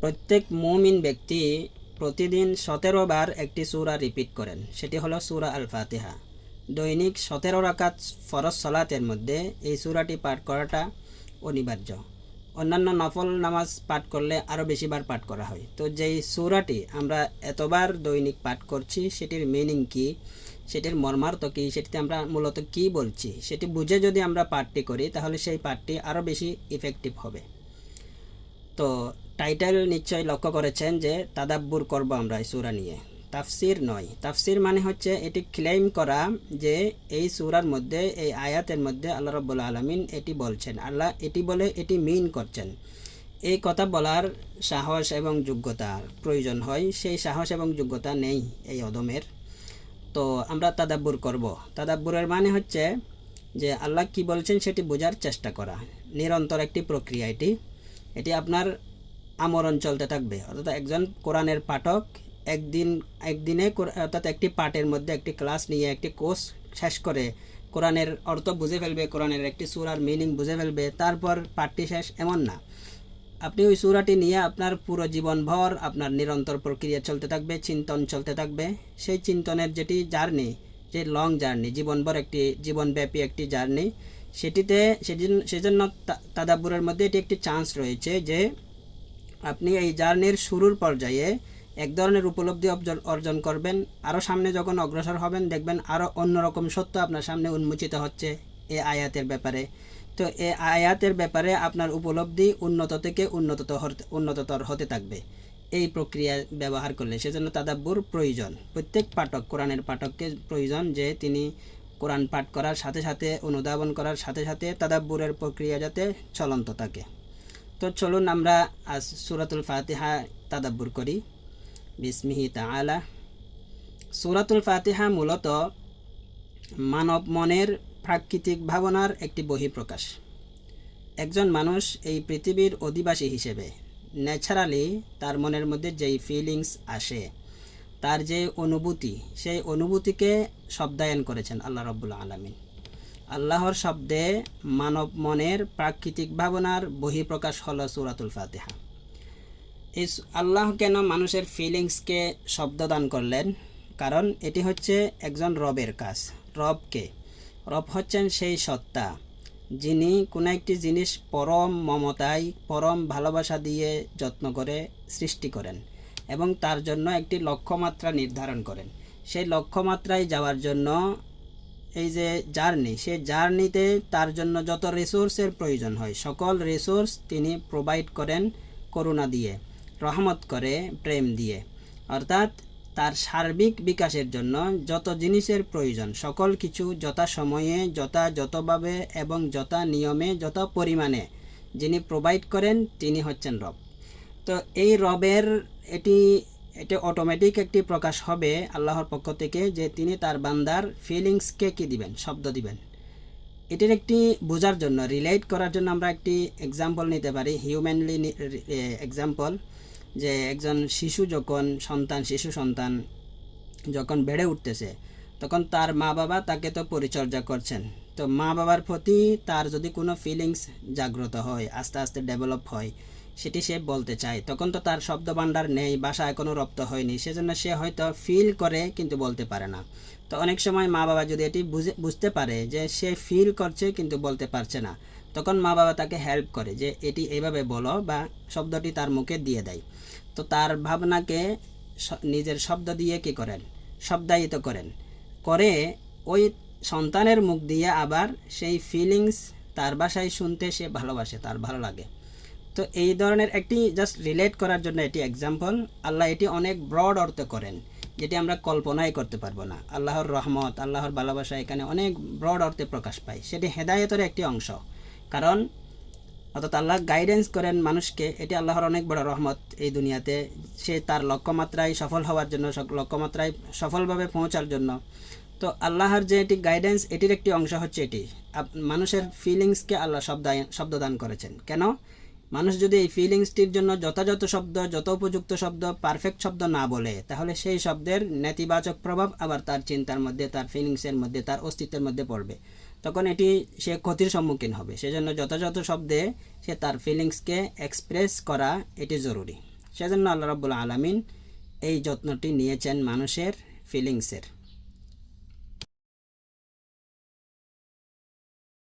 প্রত্যেক মুমিন ব্যক্তি প্রতিদিন 17 বার একটি সূরা রিপিট করেন, সেটি হলো সূরা আল ফাতিহা। দৈনিক 17 রাকাত ফরজ সালাতের মধ্যে এই সূরাটি পাঠ করাটা অনিবার্য। অন্যান্য নফল নামাজ পাঠ করলে আরও বেশিবার পাঠ করা হয়। তো যেই সূরাটি আমরা এতবার দৈনিক পাঠ করছি সেটির মিনিং কি, সেটির মর্মার্থ কী, সেটিতে আমরা মূলত কী বলছি সেটি বুঝে যদি আমরা পাঠটি করি তাহলে সেই পাঠটি আরও বেশি ইফেক্টিভ হবে। তো টাইটেল নিশ্চয়ই লক্ষ্য করেছেন যে তাদাব্বুর করব আমরা এই সূরা নিয়ে, তাফসির নয়। তাফসির মানে হচ্ছে এটি ক্লেম করা যে এই সূরার মধ্যে, এই আয়াতের মধ্যে আল্লাহ রাব্বুল আলামিন এটি বলছেন, আল্লাহ এটি বলে এটি মিন করছেন। এই কথা বলার সাহস এবং যোগ্যতার প্রয়োজন হয়, সেই সাহস এবং যোগ্যতা নেই এই অদমের। তো আমরা তাদাব্বুর করব। তাদাব্বুরের মানে হচ্ছে যে আল্লাহ কি বলছেন সেটি বোঝার চেষ্টা করা, নিরন্তর একটি প্রক্রিয়া। এটি আপনার আমরণ চলতে থাকবে। অর্থাৎ একজন কোরআনের পাঠক একদিনে অর্থাৎ একটি পাঠের মধ্যে একটি ক্লাস নিয়ে একটি কোর্স শেষ করে কোরআনের অর্থ বুঝে ফেলবে, কোরআনের একটি সূরার মিনিং বুঝে ফেলবে, তারপর পাঠটি শেষ, এমন না। আপনি ওই সূরাটি নিয়ে আপনার পুরো জীবনভর আপনার নিরন্তর প্রক্রিয়া চলতে থাকবে, চিন্তন চলতে থাকবে। সেই চিন্তনের যেটি জার্নি, যে লং জার্নি, জীবনভর একটি জীবনব্যাপী একটি জার্নি, সেজন্য তাদাব্বুরের মধ্যে এটি একটি চান্স রয়েছে যে আপনি এই জার্নির শুরুর পর্যায়ে এক ধরনের উপলব্ধি অর্জন করবেন, আরও সামনে যখন অগ্রসর হবেন দেখবেন আরও অন্যরকম সত্য আপনার সামনে উন্মোচিত হচ্ছে এই আয়াতের ব্যাপারে। তো এই আয়াতের ব্যাপারে আপনার উপলব্ধি উন্নত থেকে উন্নততর হতে থাকবে এই প্রক্রিয়া ব্যবহার করলে। সেজন্য তাদাব্বুর প্রয়োজন। প্রত্যেক পাঠক, কোরআনের পাঠককে প্রয়োজন যে তিনি কোরআন পাঠ করার সাথে সাথে, অনুধাবন করার সাথে সাথে তাদাব্বুরের প্রক্রিয়া যাতে চলন্ত থাকে। তো চলুন আমরা আজ সূরাতুল ফাতিহা তাদাব্বুর করি। বিসমিহি তাআলা। সূরাতুল ফাতিহা মূলত মানব মনের প্রাকৃতিক ভাবনার একটি বহিঃপ্রকাশ। একজন মানুষ এই পৃথিবীর অধিবাসী হিসেবে ন্যাচারালি তার মনের মধ্যে যেই ফিলিংস আসে, তার যে অনুভূতি, সেই অনুভূতিকে শব্দায়ন করেছেন আল্লাহ রাব্বুল আলামিন। আল্লাহর শব্দে মানব মনের প্রাকৃতিক ভাবনার বহিঃপ্রকাশ হলো সূরাতুল ফাতিহা। এই আল্লাহ কেন মানুষের ফিলিংসকে শব্দদান করলেন? কারণ এটি হচ্ছে একজন রবের কাজ। রব হচ্ছেন সেই সত্তা যিনি কোনো একটি জিনিস পরম মমতায়, পরম ভালোবাসা দিয়ে যত্ন করে সৃষ্টি করেন এবং তার জন্য একটি লক্ষ্যমাত্রা নির্ধারণ করেন। সেই লক্ষ্যমাত্রায় যাওয়ার জন্য এই যে জার্নি, সেই জার্নিতে তার জন্য যত রিসোর্সের প্রয়োজন হয় সকল রিসোর্স তিনি প্রোভাইড করেন করুণা দিয়ে, রহমত করে, প্রেম দিয়ে। অর্থাৎ তার সার্বিক বিকাশের জন্য যত জিনিসের প্রয়োজন সকল কিছু যথাসময়ে, যথাযথভাবে এবং যথা নিয়মে, যথা পরিমাণে যিনি প্রোভাইড করেন তিনি হচ্ছেন রব। তো এই রবের এটি অটোমেটিক একটি প্রকাশ হবে আল্লাহর পক্ষ থেকে যে তিনি তার বান্দার ফিলিংসকে কি দিবেন, শব্দ দিবেন। এটির একটি বোঝার জন্য, রিলেট করার জন্য আমরা একটি এক্সাম্পল নিতে পারি, হিউম্যানলি এক্সাম্পল। যে একজন শিশু সন্তান যখন বেড়ে উঠতেছে তখন তার মা বাবা তাকে তো পরিচর্যা করছেন। তো মা বাবার প্রতি তার যদি কোনো ফিলিংস জাগ্রত হয়, আস্তে আস্তে ডেভেলপ হয়, সেটি সে বলতে চায়, তখন তো তার শব্দ ভাণ্ডার নেই, ভাষা এখনও রপ্ত হয়নি, সেজন্য সে হয়তো ফিল করে কিন্তু বলতে পারে না। তো অনেক সময় মা বাবা যদি এটি বুঝতে পারে যে সে ফিল করছে কিন্তু বলতে পারছে না, তখন মা বাবা তাকে হেল্প করে যে এটি এভাবে বলো, বা শব্দটি তার মুখে দিয়ে দেয়। তো তার ভাবনাকে নিজের শব্দ দিয়ে কি করেন, শব্দায়িত করে ওই সন্তানের মুখ দিয়ে আবার সেই ফিলিংস তার ভাষায় শুনতে সে ভালোবাসে, তার ভালো লাগে। তো এই ধরনের একটি জাস্ট রিলেট করার জন্য এটি এক্সাম্পল। আল্লাহ এটি অনেক ব্রড অর্থ করেন যেটি আমরা কল্পনাই করতে পারবো না। আল্লাহর রহমত, আল্লাহর ভালোবাসা এখানে অনেক ব্রড অর্থে প্রকাশ পায়। সেটি হেদায়েতের একটি অংশ। কারণ অর্থাৎ আল্লাহ গাইডেন্স করেন মানুষকে, এটি আল্লাহর অনেক বড় রহমত এই দুনিয়াতে। সে তার লক্ষ্যমাত্রায় সফল হওয়ার জন্য, লক্ষ্যমাত্রায় সফলভাবে পৌঁছার জন্য। তো আল্লাহর যে এটি গাইডেন্স, এটির একটি অংশ হচ্ছে এটি মানুষের ফিলিংসকে আল্লাহ শব্দদান করেছেন। কেন? মানুষ যদি এই ফিলিংসটির জন্য যথাযথ শব্দ, যত উপযুক্ত শব্দ, পারফেক্ট শব্দ না বলে, তাহলে সেই শব্দের নেতিবাচক প্রভাব আবার তার চিন্তার মধ্যে, তার ফিলিংসের মধ্যে, তার অস্তিত্বের মধ্যে পড়বে। তখন এটি সে ক্ষতির সম্মুখীন হবে। সেজন্য যথাযথ শব্দে সে তার ফিলিংসকে এক্সপ্রেস করা এটি জরুরি। সেজন্য আল্লাহ রাব্বুল আলামিন এই যত্নটি নিয়েছেন মানুষের ফিলিংসের।